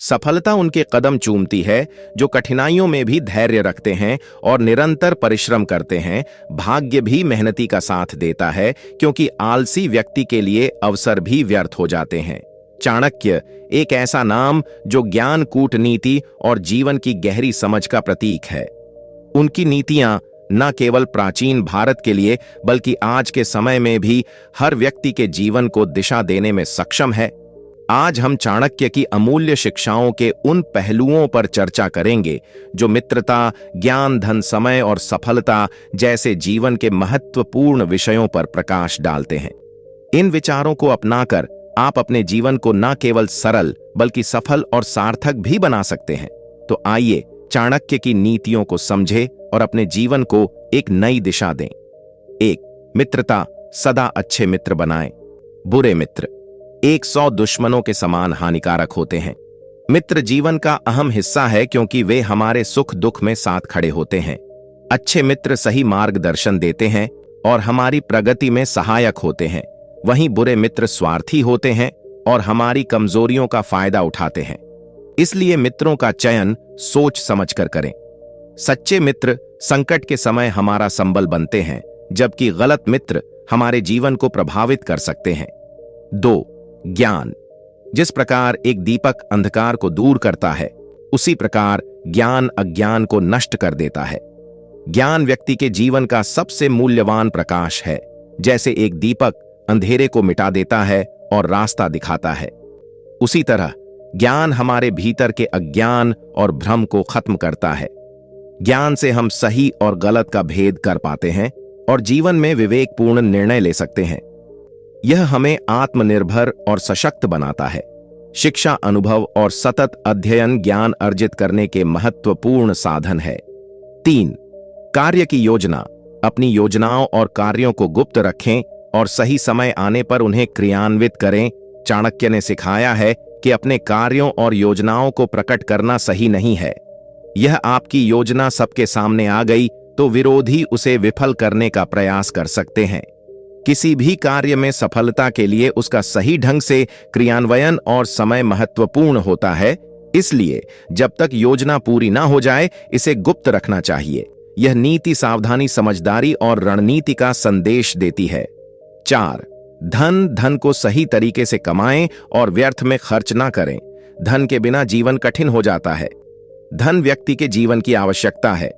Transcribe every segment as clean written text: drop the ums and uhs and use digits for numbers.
सफलता उनके कदम चूमती है जो कठिनाइयों में भी धैर्य रखते हैं और निरंतर परिश्रम करते हैं। भाग्य भी मेहनती का साथ देता है, क्योंकि आलसी व्यक्ति के लिए अवसर भी व्यर्थ हो जाते हैं। चाणक्य एक ऐसा नाम जो ज्ञान, कूटनीति और जीवन की गहरी समझ का प्रतीक है। उनकी नीतियां न केवल प्राचीन भारत के लिए बल्कि आज के समय में भी हर व्यक्ति के जीवन को दिशा देने में सक्षम है। आज हम चाणक्य की अमूल्य शिक्षाओं के उन पहलुओं पर चर्चा करेंगे जो मित्रता, ज्ञान, धन, समय और सफलता जैसे जीवन के महत्वपूर्ण विषयों पर प्रकाश डालते हैं। इन विचारों को अपनाकर आप अपने जीवन को न केवल सरल बल्कि सफल और सार्थक भी बना सकते हैं। तो आइए चाणक्य की नीतियों को समझें और अपने जीवन को एक नई दिशा दें। 1. मित्रता सदा अच्छे मित्र बनाएं। बुरे मित्र 100 दुश्मनों के समान हानिकारक होते हैं। मित्र जीवन का अहम हिस्सा है क्योंकि वे हमारे सुख दुख में साथ खड़े होते हैं। अच्छे मित्र सही मार्गदर्शन देते हैं और हमारी प्रगति में सहायक होते हैं। वहीं बुरे मित्र स्वार्थी होते हैं और हमारी कमजोरियों का फायदा उठाते हैं। इसलिए मित्रों का चयन सोच समझकर करें। सच्चे मित्र संकट के समय हमारा संबल बनते हैं, जबकि गलत मित्र हमारे जीवन को प्रभावित कर सकते हैं। 2. ज्ञान जिस प्रकार एक दीपक अंधकार को दूर करता है, उसी प्रकार ज्ञान अज्ञान को नष्ट कर देता है। ज्ञान व्यक्ति के जीवन का सबसे मूल्यवान प्रकाश है। जैसे एक दीपक अंधेरे को मिटा देता है और रास्ता दिखाता है, उसी तरह ज्ञान हमारे भीतर के अज्ञान और भ्रम को खत्म करता है। ज्ञान से हम सही और गलत का भेद कर पाते हैं और जीवन में विवेकपूर्ण निर्णय ले सकते हैं। यह हमें आत्मनिर्भर और सशक्त बनाता है। शिक्षा, अनुभव और सतत अध्ययन ज्ञान अर्जित करने के महत्वपूर्ण साधन है। 3. कार्य की योजना अपनी योजनाओं और कार्यों को गुप्त रखें और सही समय आने पर उन्हें क्रियान्वित करें। चाणक्य ने सिखाया है कि अपने कार्यों और योजनाओं को प्रकट करना सही नहीं है। यह आपकी योजना सबके सामने आ गई तो विरोधी उसे विफल करने का प्रयास कर सकते हैं। किसी भी कार्य में सफलता के लिए उसका सही ढंग से क्रियान्वयन और समय महत्वपूर्ण होता है। इसलिए जब तक योजना पूरी ना हो जाए, इसे गुप्त रखना चाहिए। यह नीति सावधानी, समझदारी और रणनीति का संदेश देती है। 4. धन को सही तरीके से कमाएं और व्यर्थ में खर्च ना करें। धन के बिना जीवन कठिन हो जाता है। धन व्यक्ति के जीवन की आवश्यकता है,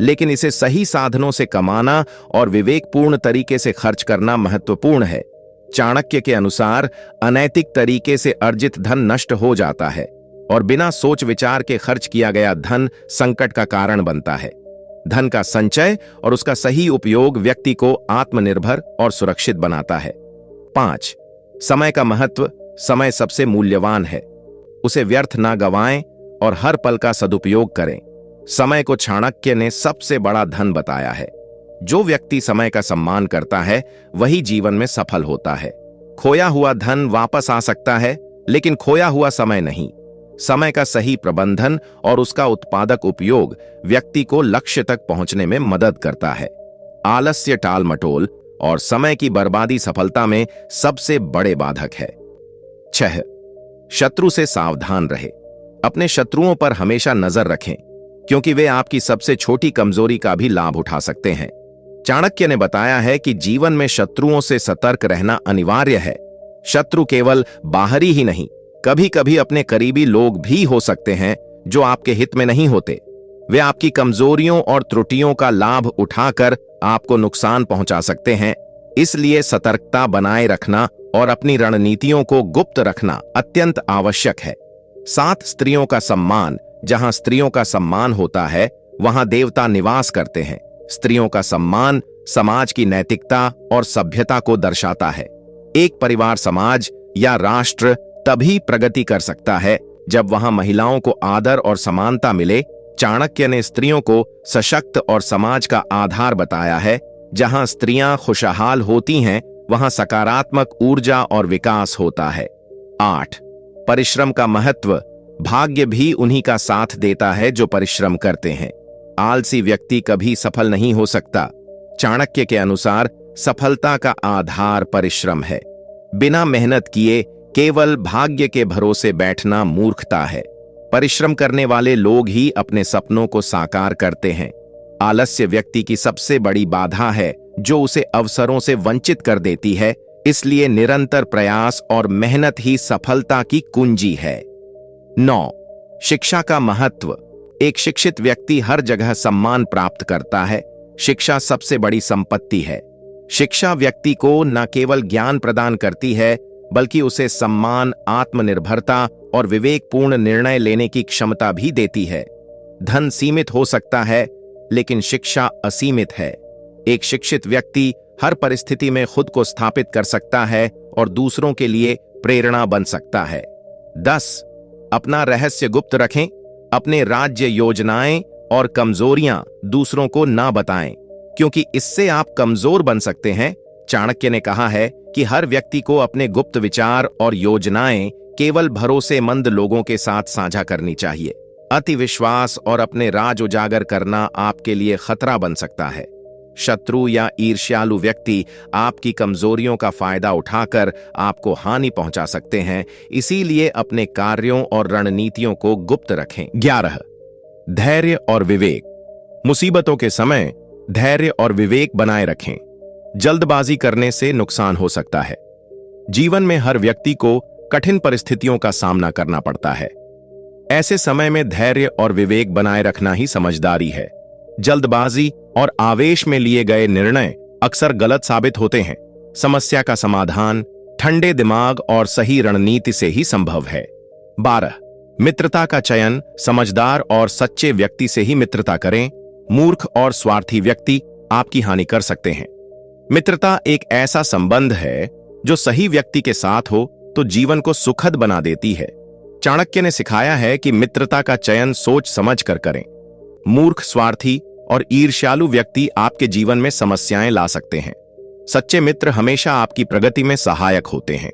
लेकिन इसे सही साधनों से कमाना और विवेकपूर्ण तरीके से खर्च करना महत्वपूर्ण है। चाणक्य के अनुसार अनैतिक तरीके से अर्जित धन नष्ट हो जाता है और बिना सोच विचार के खर्च किया गया धन संकट का कारण बनता है। धन का संचय और उसका सही उपयोग व्यक्ति को आत्मनिर्भर और सुरक्षित बनाता है। 5. समय का महत्व समय सबसे मूल्यवान है। उसे व्यर्थ ना गंवाएं और हर पल का सदुपयोग करें। समय को चाणक्य ने सबसे बड़ा धन बताया है। जो व्यक्ति समय का सम्मान करता है वही जीवन में सफल होता है। खोया हुआ धन वापस आ सकता है, लेकिन खोया हुआ समय नहीं। समय का सही प्रबंधन और उसका उत्पादक उपयोग व्यक्ति को लक्ष्य तक पहुंचने में मदद करता है। आलस्य, टाल मटोल और समय की बर्बादी सफलता में सबसे बड़े बाधक है। 6. शत्रु से सावधान रहे। अपने शत्रुओं पर हमेशा नजर रखें, क्योंकि वे आपकी सबसे छोटी कमजोरी का भी लाभ उठा सकते हैं। चाणक्य ने बताया है कि जीवन में शत्रुओं से सतर्क रहना अनिवार्य है। शत्रु केवल बाहरी ही नहीं, कभी कभी अपने करीबी लोग भी हो सकते हैं जो आपके हित में नहीं होते। वे आपकी कमजोरियों और त्रुटियों का लाभ उठाकर आपको नुकसान पहुंचा सकते हैं। इसलिए सतर्कता बनाए रखना और अपनी रणनीतियों को गुप्त रखना अत्यंत आवश्यक है। 7. स्त्रियों का सम्मान। जहां स्त्रियों का सम्मान होता है, वहां देवता निवास करते हैं। स्त्रियों का सम्मान समाज की नैतिकता और सभ्यता को दर्शाता है। एक परिवार, समाज या राष्ट्र तभी प्रगति कर सकता है जब वहां महिलाओं को आदर और समानता मिले। चाणक्य ने स्त्रियों को सशक्त और समाज का आधार बताया है। जहां स्त्रियां खुशहाल होती हैं, वहां सकारात्मक ऊर्जा और विकास होता है। 8. परिश्रम का महत्व। भाग्य भी उन्हीं का साथ देता है जो परिश्रम करते हैं। आलसी व्यक्ति कभी सफल नहीं हो सकता। चाणक्य के अनुसार सफलता का आधार परिश्रम है। बिना मेहनत किए केवल भाग्य के भरोसे बैठना मूर्खता है। परिश्रम करने वाले लोग ही अपने सपनों को साकार करते हैं। आलस्य व्यक्ति की सबसे बड़ी बाधा है जो उसे अवसरों से वंचित कर देती है, इसलिए निरंतर प्रयास और मेहनत ही सफलता की कुंजी है। 9. शिक्षा का महत्व। एक शिक्षित व्यक्ति हर जगह सम्मान प्राप्त करता है। शिक्षा सबसे बड़ी संपत्ति है। शिक्षा व्यक्ति को न केवल ज्ञान प्रदान करती है, बल्कि उसे सम्मान, आत्मनिर्भरता और विवेकपूर्ण निर्णय लेने की क्षमता भी देती है। धन सीमित हो सकता है, लेकिन शिक्षा असीमित है। एक शिक्षित व्यक्ति हर परिस्थिति में खुद को स्थापित कर सकता है और दूसरों के लिए प्रेरणा बन सकता है। 10. अपना रहस्य गुप्त रखें। अपने राज्य योजनाएं और कमजोरियां दूसरों को ना बताएं, क्योंकि इससे आप कमजोर बन सकते हैं। चाणक्य ने कहा है कि हर व्यक्ति को अपने गुप्त विचार और योजनाएं केवल भरोसेमंद लोगों के साथ साझा करनी चाहिए। अति विश्वास और अपने राज उजागर करना आपके लिए खतरा बन सकता है। शत्रु या ईर्ष्यालु व्यक्ति आपकी कमजोरियों का फायदा उठाकर आपको हानि पहुंचा सकते हैं, इसीलिए अपने कार्यों और रणनीतियों को गुप्त रखें। 11. धैर्य और विवेक। मुसीबतों के समय धैर्य और विवेक बनाए रखें। जल्दबाजी करने से नुकसान हो सकता है। जीवन में हर व्यक्ति को कठिन परिस्थितियों का सामना करना पड़ता है। ऐसे समय में धैर्य और विवेक बनाए रखना ही समझदारी है। जल्दबाजी और आवेश में लिए गए निर्णय अक्सर गलत साबित होते हैं। समस्या का समाधान ठंडे दिमाग और सही रणनीति से ही संभव है। 12. मित्रता का चयन। समझदार और सच्चे व्यक्ति से ही मित्रता करें। मूर्ख और स्वार्थी व्यक्ति आपकी हानि कर सकते हैं। मित्रता एक ऐसा संबंध है जो सही व्यक्ति के साथ हो तो जीवन को सुखद बना देती है। चाणक्य ने सिखाया है कि मित्रता का चयन सोच समझ कर करें। मूर्ख, स्वार्थी और ईर्ष्यालु व्यक्ति आपके जीवन में समस्याएं ला सकते हैं। सच्चे मित्र हमेशा आपकी प्रगति में सहायक होते हैं।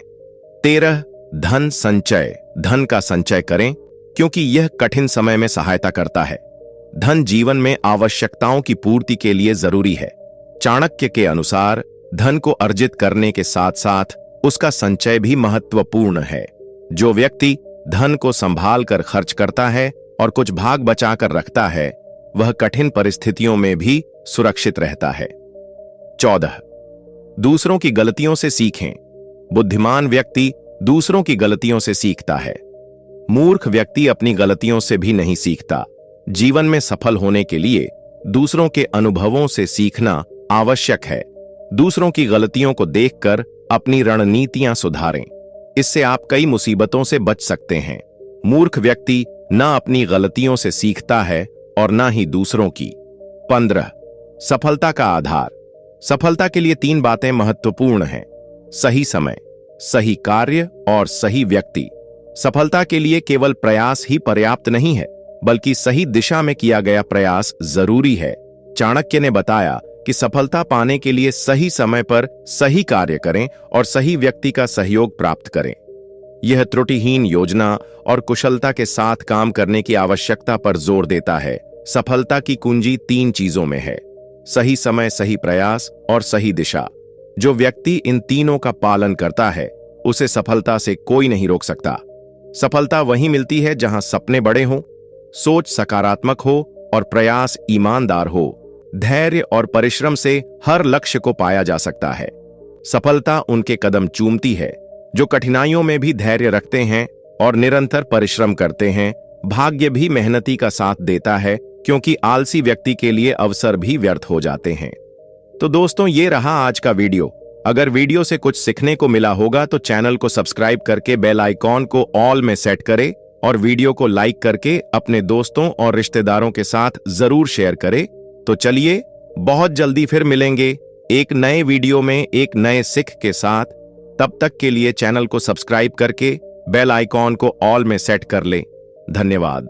13. धन संचय। धन का संचय करें, क्योंकि यह कठिन समय में सहायता करता है। धन जीवन में आवश्यकताओं की पूर्ति के लिए जरूरी है। चाणक्य के अनुसार धन को अर्जित करने के साथ साथ उसका संचय भी महत्वपूर्ण है। जो व्यक्ति धन को संभाल कर खर्च करता है और कुछ भाग बचाकर रखता है, वह कठिन परिस्थितियों में भी सुरक्षित रहता है। 14. दूसरों की गलतियों से सीखें। बुद्धिमान व्यक्ति दूसरों की गलतियों से सीखता है। मूर्ख व्यक्ति अपनी गलतियों से भी नहीं सीखता। जीवन में सफल होने के लिए दूसरों के अनुभवों से सीखना आवश्यक है। दूसरों की गलतियों को देखकर अपनी रणनीतियां सुधारें। इससे आप कई मुसीबतों से बच सकते हैं। मूर्ख व्यक्ति न अपनी गलतियों से सीखता है और न ही दूसरों की। 15. सफलता का आधार। सफलता के लिए 3 बातें महत्वपूर्ण हैं: सही समय, सही कार्य और सही व्यक्ति। सफलता के लिए केवल प्रयास ही पर्याप्त नहीं है, बल्कि सही दिशा में किया गया प्रयास जरूरी है। चाणक्य ने बताया कि सफलता पाने के लिए सही समय पर सही कार्य करें और सही व्यक्ति का सहयोग प्राप्त करें। यह त्रुटिहीन योजना और कुशलता के साथ काम करने की आवश्यकता पर जोर देता है। सफलता की कुंजी 3 चीजों में है: सही समय, सही प्रयास और सही दिशा। जो व्यक्ति इन तीनों का पालन करता है, उसे सफलता से कोई नहीं रोक सकता। सफलता वहीं मिलती है जहां सपने बड़े हों, सोच सकारात्मक हो और प्रयास ईमानदार हो। धैर्य और परिश्रम से हर लक्ष्य को पाया जा सकता है। सफलता उनके कदम चूमती है जो कठिनाइयों में भी धैर्य रखते हैं और निरंतर परिश्रम करते हैं। भाग्य भी मेहनती का साथ देता है, क्योंकि आलसी व्यक्ति के लिए अवसर भी व्यर्थ हो जाते हैं। तो दोस्तों, ये रहा आज का वीडियो। अगर वीडियो से कुछ सीखने को मिला होगा तो चैनल को सब्सक्राइब करके बेल आइकॉन को ऑल में सेट करें और वीडियो को लाइक करके अपने दोस्तों और रिश्तेदारों के साथ जरूर शेयर करें। तो चलिए, बहुत जल्दी फिर मिलेंगे एक नए वीडियो में एक नए सिख के साथ। तब तक के लिए चैनल को सब्सक्राइब करके बेल आइकॉन को ऑल में सेट कर लें। धन्यवाद।